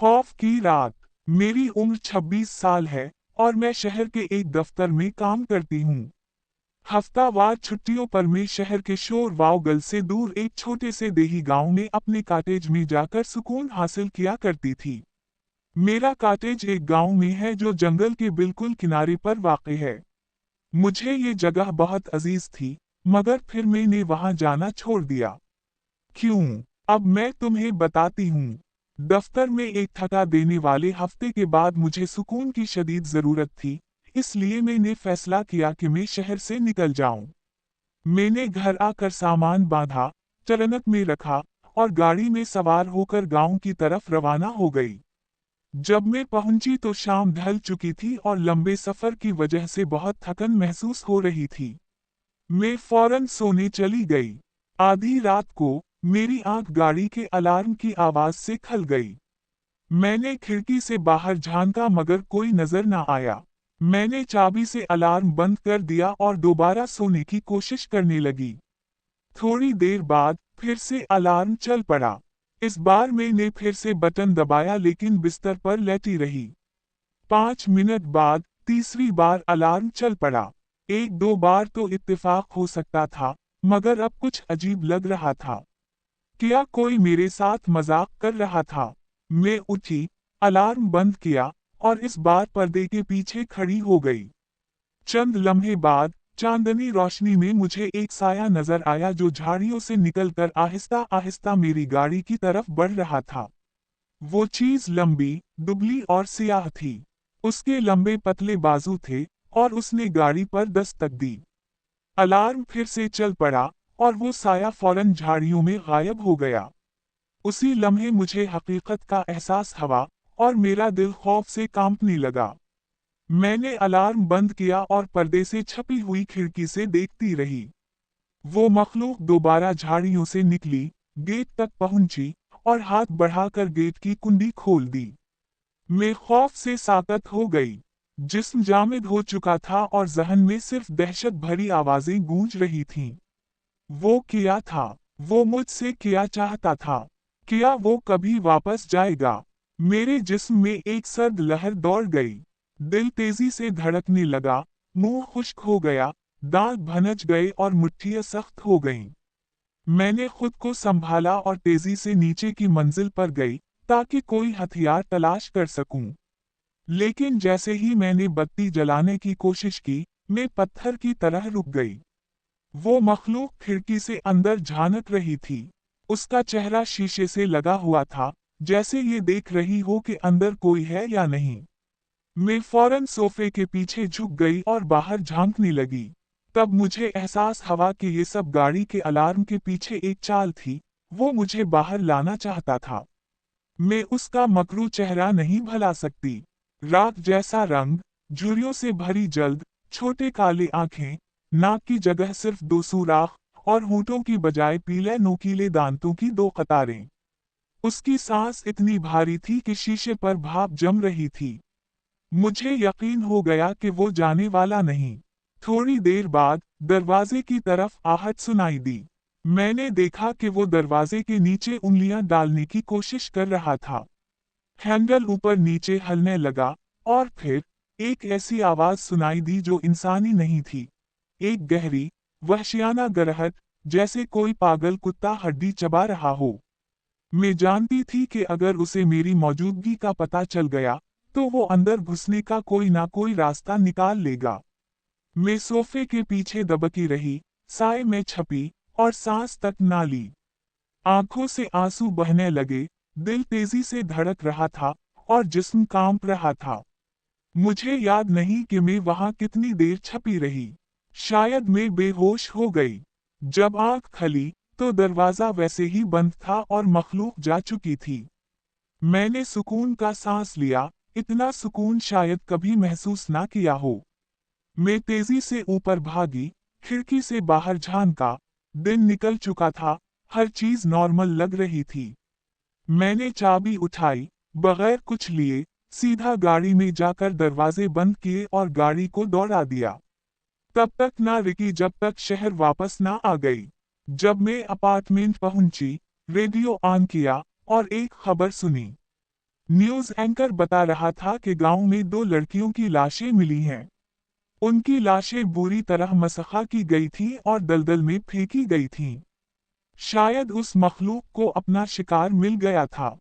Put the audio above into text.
खौफ की रात। मेरी उम्र 26 साल है और मैं शहर के एक दफ्तर में काम करती हूँ। हफ्तावार छुट्टियों पर मैं शहर के शोर वावगल से दूर एक छोटे से देही गांव में अपने कॉटेज में जाकर सुकून हासिल किया करती थी। मेरा कॉटेज एक गांव में है जो जंगल के बिल्कुल किनारे पर वाक़ है। मुझे ये जगह बहुत अजीज थी, मगर फिर मैंने वहां जाना छोड़ दिया। क्यों? अब मैं तुम्हें बताती हूँ। दफ्तर में एक थका देने वाले हफ्ते के बाद मुझे सुकून की शदीद जरूरत थी, इसलिए मैंने फैसला किया कि मैं शहर से निकल जाऊं। मैंने घर आकर सामान बांधा, ट्रनक में रखा और गाड़ी में सवार होकर गांव की तरफ रवाना हो गई। जब मैं पहुंची तो शाम ढल चुकी थी और लंबे सफर की वजह से बहुत थकन महसूस हो रही थी। मैं फौरन सोने चली गई। आधी रात को मेरी आंख गाड़ी के अलार्म की आवाज से खल गई। मैंने खिड़की से बाहर झांका मगर कोई नजर न आया। मैंने चाबी से अलार्म बंद कर दिया और दोबारा सोने की कोशिश करने लगी। थोड़ी देर बाद फिर से अलार्म चल पड़ा। इस बार मैंने फिर से बटन दबाया लेकिन बिस्तर पर लेटी रही। 5 मिनट बाद तीसरी बार अलार्म चल पड़ा। एक दो बार तो इत्तेफाक हो सकता था, मगर अब कुछ अजीब लग रहा था। क्या कोई मेरे साथ मजाक कर रहा था? मैं उठी, अलार्म बंद किया और इस बार पर्दे के पीछे खड़ी हो गई। चंद लम्हे बाद चांदनी रोशनी में मुझे एक साया नजर आया जो झाड़ियों से निकलकर आहिस्ता आहिस्ता मेरी गाड़ी की तरफ बढ़ रहा था। वो चीज लंबी, दुबली और सियाह थी। उसके लंबे पतले बाजू थे और उसने गाड़ी पर दस्तक दी। अलार्म फिर से चल पड़ा और वो साया फौरन झाड़ियों में गायब हो गया। उसी लम्हे मुझे हकीकत का एहसास हुआ और मेरा दिल खौफ से कांपने लगा। मैंने अलार्म बंद किया और पर्दे से छपी हुई खिड़की से देखती रही। वो मखलूक दोबारा झाड़ियों से निकली, गेट तक पहुंची और हाथ बढ़ाकर गेट की कुंडी खोल दी। मैं खौफ से साकत हो गई। जिस्म जामिद हो चुका था और जहन में सिर्फ दहशत भरी आवाजें गूंज रही थीं। वो क्या था? वो मुझसे क्या चाहता था? क्या वो कभी वापस जाएगा? मेरे जिस्म में एक सर्द लहर दौड़ गई। दिल तेजी से धड़कने लगा, मुंह खुश्क हो गया, दांत भनच गए और मुट्ठियां सख्त हो गईं। मैंने खुद को संभाला और तेजी से नीचे की मंजिल पर गई, ताकि कोई हथियार तलाश कर सकूं। लेकिन जैसे ही मैंने बत्ती जलाने की कोशिश की, मैं पत्थर की तरह रुक गई। वो मखलूक खिड़की से अंदर झांक रही थी। उसका चेहरा शीशे से लगा हुआ था, जैसे ये देख रही हो कि अंदर कोई है या नहीं। मैं फौरन सोफे के पीछे झुक गई और बाहर झांकने लगी। तब मुझे एहसास हुआ कि ये सब गाड़ी के अलार्म के पीछे एक चाल थी। वो मुझे बाहर लाना चाहता था। मैं उसका मकरू चेहरा नहीं भुला सकती। राख जैसा रंग, झुर्रियों से भरी जल्द, छोटे काले आंखें, नाक की जगह सिर्फ 2 सुराख और होंठों की बजाय पीले नोकीले दांतों की 2 कतारें। उसकी सांस इतनी भारी थी कि शीशे पर भाप जम रही थी। मुझे यकीन हो गया कि वो जाने वाला नहीं। थोड़ी देर बाद दरवाजे की तरफ आहट सुनाई दी। मैंने देखा कि वो दरवाजे के नीचे उंगलियां डालने की कोशिश कर रहा था। हैंडल ऊपर नीचे हिलने लगा और फिर एक ऐसी आवाज सुनाई दी जो इंसानी नहीं थी। एक गहरी, वहशियाना गरहट, जैसे कोई पागल कुत्ता हड्डी चबा रहा हो। मैं जानती थी कि अगर उसे मेरी मौजूदगी का पता चल गया, तो वो अंदर घुसने का कोई ना कोई रास्ता निकाल लेगा। मैं सोफे के पीछे दबकी रही, साए में छपी और सांस तक ना ली। आंखों से आंसू बहने लगे, दिल तेजी से धड़क रहा था और जिस्म कांप रहा था। मुझे याद नहीं कि मैं वहां कितनी देर छपी रही। शायद मैं बेहोश हो गई। जब आंख खुली तो दरवाजा वैसे ही बंद था और मखलूक जा चुकी थी। मैंने सुकून का सांस लिया, इतना सुकून शायद कभी महसूस ना किया हो। मैं तेजी से ऊपर भागी, खिड़की से बाहर झांका। दिन निकल चुका था, हर चीज नॉर्मल लग रही थी। मैंने चाबी उठाई, बगैर कुछ लिए सीधा गाड़ी में जाकर दरवाजे बंद किए और गाड़ी को दौड़ा दिया। तब तक ना रुकी जब तक शहर वापस ना आ गई। जब मैं अपार्टमेंट पहुंची, रेडियो ऑन किया और एक खबर सुनी। न्यूज एंकर बता रहा था कि गांव में 2 लड़कियों की लाशें मिली हैं। उनकी लाशें बुरी तरह मसखा की गई थी और दलदल में फेंकी गई थीं। शायद उस मखलूक को अपना शिकार मिल गया था।